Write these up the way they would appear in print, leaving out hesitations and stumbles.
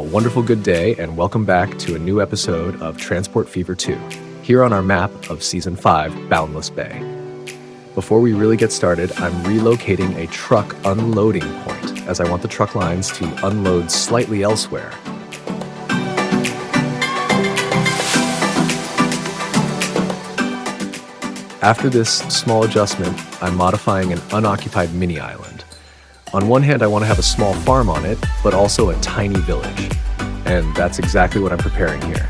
Well, wonderful good day, and welcome back to a new episode of Transport Fever 2, here on our map of Season 5, Boundless Bay. Before we really get started, I'm relocating a truck unloading point, as I want the truck lines to unload slightly elsewhere. After this small adjustment, I'm modifying an unoccupied mini-island. On one hand, I want to have a small farm on it, but also a tiny village. And that's exactly what I'm preparing here.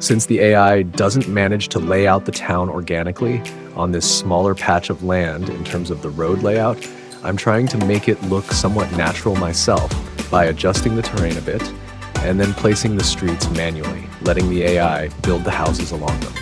Since the AI doesn't manage to lay out the town organically on this smaller patch of land in terms of the road layout, I'm trying to make it look somewhat natural myself by adjusting the terrain a bit and then placing the streets manually, letting the AI build the houses along them.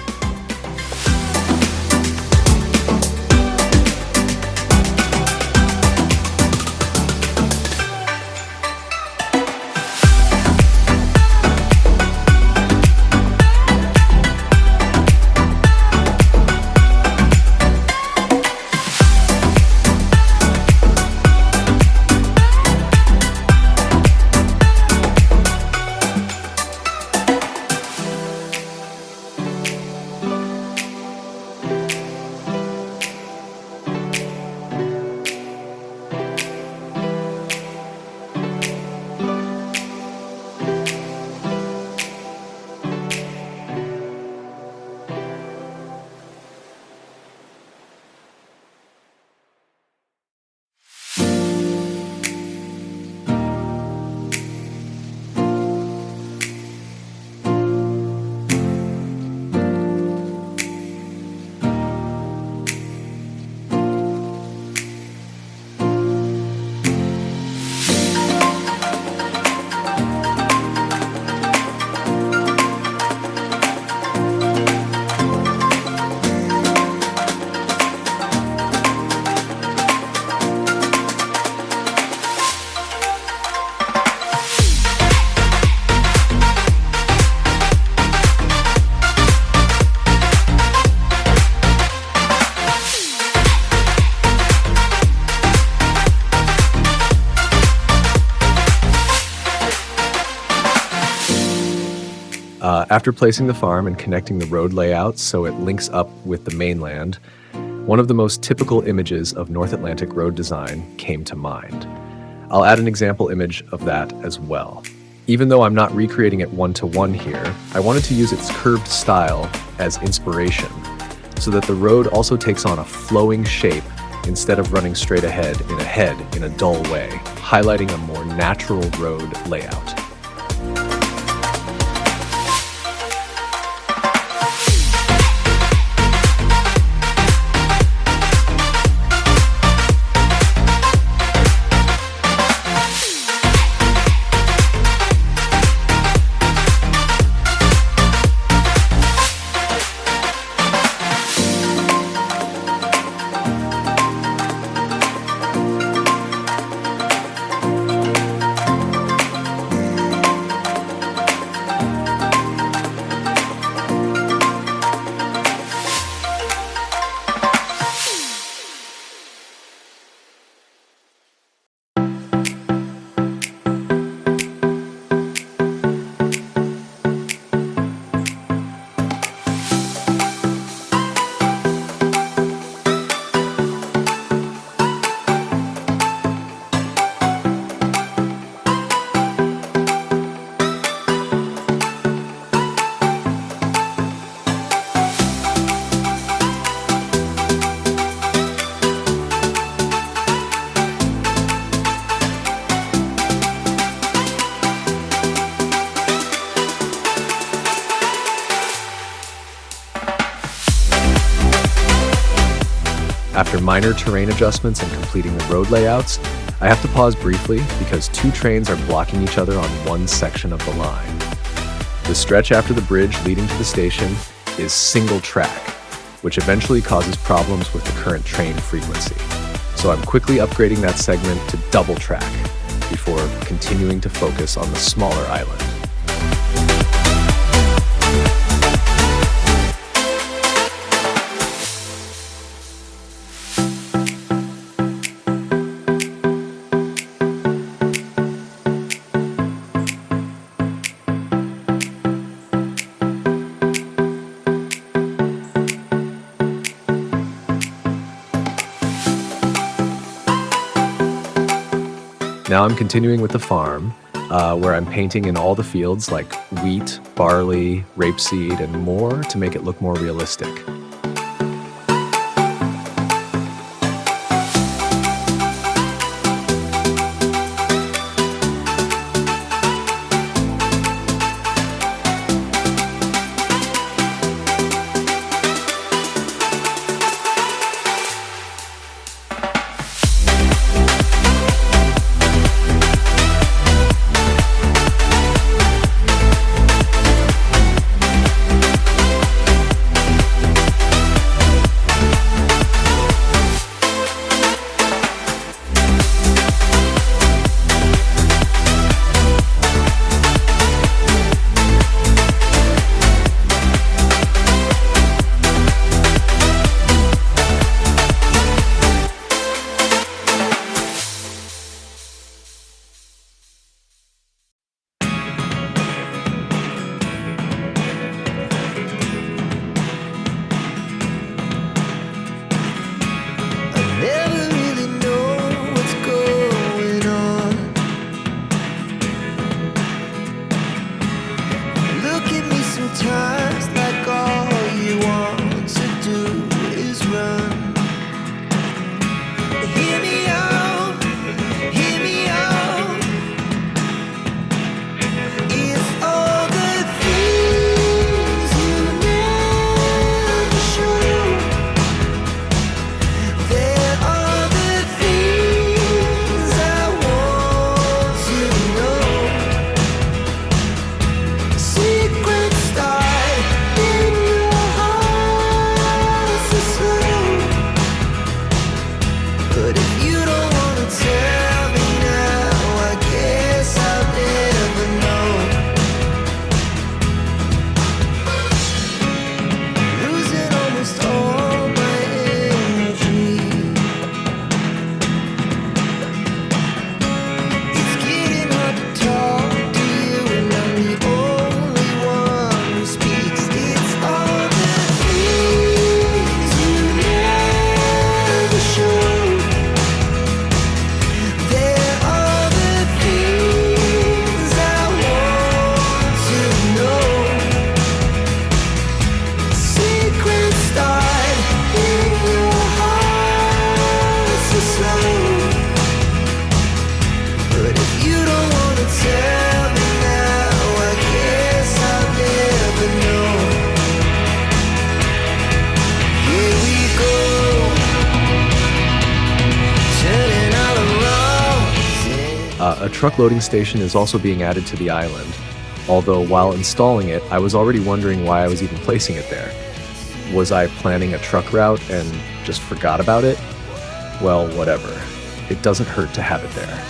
After placing the farm and connecting the road layout so it links up with the mainland, one of the most typical images of North Atlantic road design came to mind. I'll add an example image of that as well. Even though I'm not recreating it one-to-one here, I wanted to use its curved style as inspiration so that the road also takes on a flowing shape instead of running straight ahead in a dull way, highlighting a more natural road layout. After minor terrain adjustments and completing the road layouts, I have to pause briefly because two trains are blocking each other on one section of the line. The stretch after the bridge leading to the station is single track, which eventually causes problems with the current train frequency. So I'm quickly upgrading that segment to double track before continuing to focus on the smaller island. Now I'm continuing with the farm, where I'm painting in all the fields like wheat, barley, rapeseed, and more to make it look more realistic. A truck loading station is also being added to the island, although while installing it, I was already wondering why I was even placing it there. Was I planning a truck route and just forgot about it? Well, whatever. It doesn't hurt to have it there.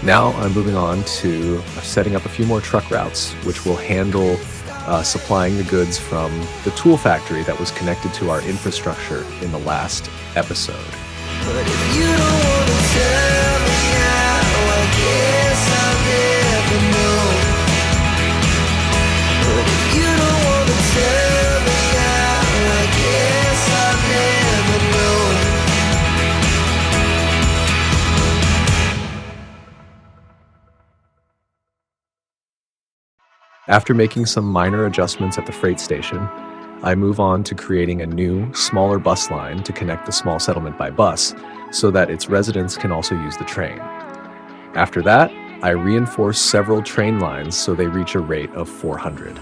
Now I'm moving on to setting up a few more truck routes, which will handle supplying the goods from the tool factory that was connected to our infrastructure in the last episode. But if you don't want to tell me now, I guess I'll never know. But if you don't want to tell me now, I guess I'll never know. After making some minor adjustments at the freight station, I move on to creating a new, smaller bus line to connect the small settlement by bus so that its residents can also use the train. After that, I reinforce several train lines so they reach a rate of 400.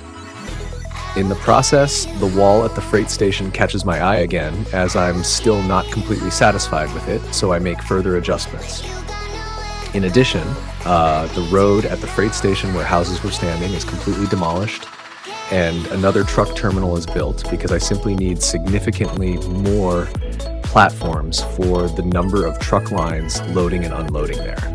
In the process, the wall at the freight station catches my eye again, as I'm still not completely satisfied with it, so I make further adjustments. In addition, the road at the freight station where houses were standing is completely demolished, and another truck terminal is built because I simply need significantly more platforms for the number of truck lines loading and unloading there.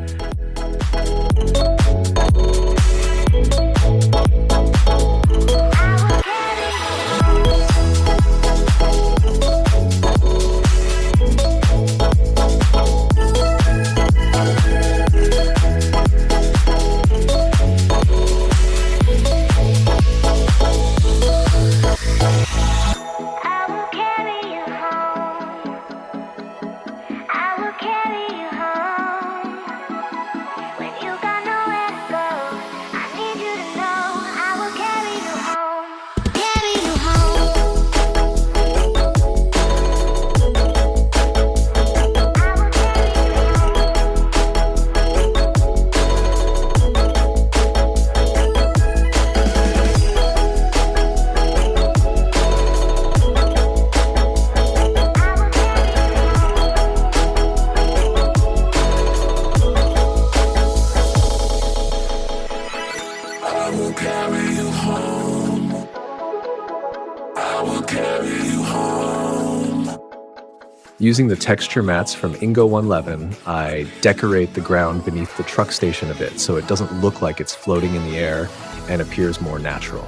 Using the texture mats from E11, I decorate the ground beneath the truck station a bit so it doesn't look like it's floating in the air and appears more natural.